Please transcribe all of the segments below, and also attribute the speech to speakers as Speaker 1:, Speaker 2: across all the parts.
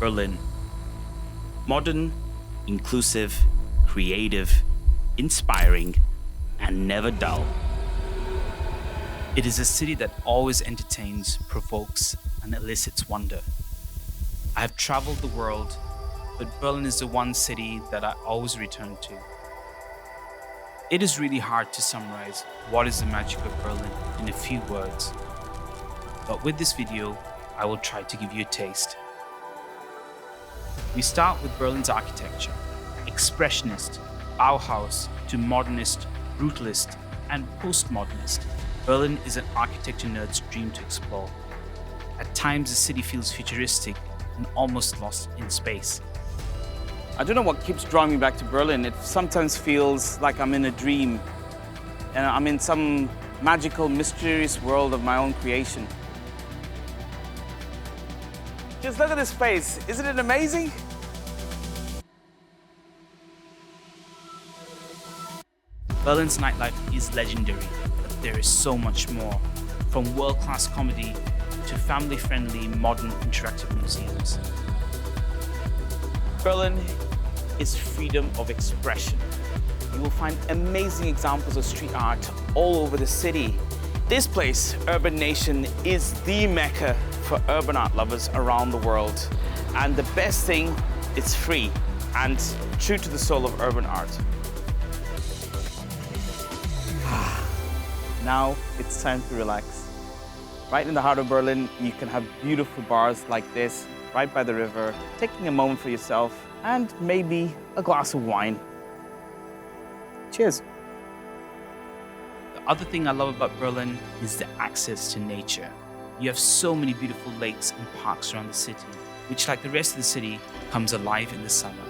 Speaker 1: Berlin. Modern, inclusive, creative, inspiring, and never dull. It is a city that always entertains, provokes, and elicits wonder. I have traveled the world, but Berlin is the one city that I always return to. It is really hard to summarize what is the magic of Berlin in a few words. But with this video, I will try to give you a taste. We start with Berlin's architecture, expressionist, Bauhaus to modernist, brutalist, and postmodernist. Berlin is an architecture nerd's dream to explore. At times, the city feels futuristic and almost lost in space.
Speaker 2: I don't know what keeps drawing me back to Berlin. It sometimes feels like I'm in a dream and I'm in some magical, mysterious world of my own creation. Just look at this place. Isn't it amazing?
Speaker 1: Berlin's nightlife is legendary, but there is so much more. From world-class comedy to family-friendly, modern, interactive museums.
Speaker 2: Berlin is freedom of expression. You will find amazing examples of street art all over the city. This place, Urban Nation, is the mecca for urban art lovers around the world. And the best thing, it's free and true to the soul of urban art. Now it's time to relax. Right in the heart of Berlin, you can have beautiful bars like this, right by the river, taking a moment for yourself and maybe a glass of wine. Cheers.
Speaker 1: The other thing I love about Berlin is the access to nature. You have so many beautiful lakes and parks around the city, which, like the rest of the city, comes alive in the summer.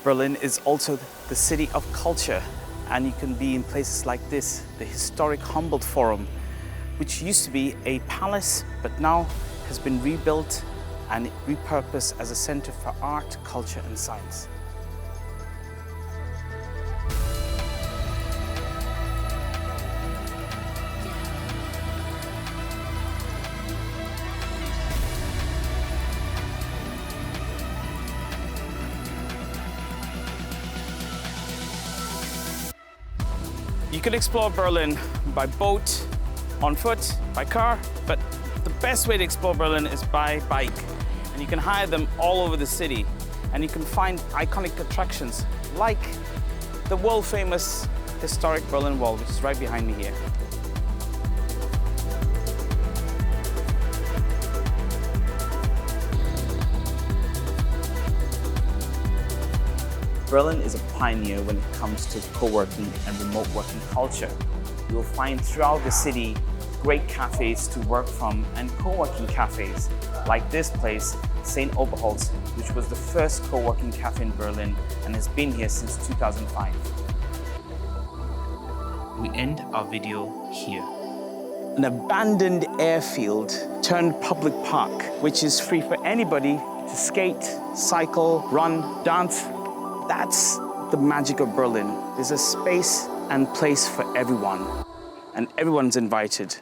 Speaker 2: Berlin is also the city of culture, and you can be in places like this, the historic Humboldt Forum, which used to be a palace, but now has been rebuilt and repurposed as a center for art, culture, and science. You can explore Berlin by boat, on foot, by car, but the best way to explore Berlin is by bike. And you can hire them all over the city. And you can find iconic attractions like the world-famous historic Berlin Wall, which is right behind me here. Berlin is a pioneer when it comes to co-working and remote working culture. You will find throughout the city great cafes to work from and co-working cafes like this place, St. Oberholz, which was the first co-working cafe in Berlin and has been here since 2005.
Speaker 1: We end our video here.
Speaker 2: An abandoned airfield turned public park, which is free for anybody to skate, cycle, run, dance. That's the magic of Berlin. There's a space and place for everyone, and everyone's invited.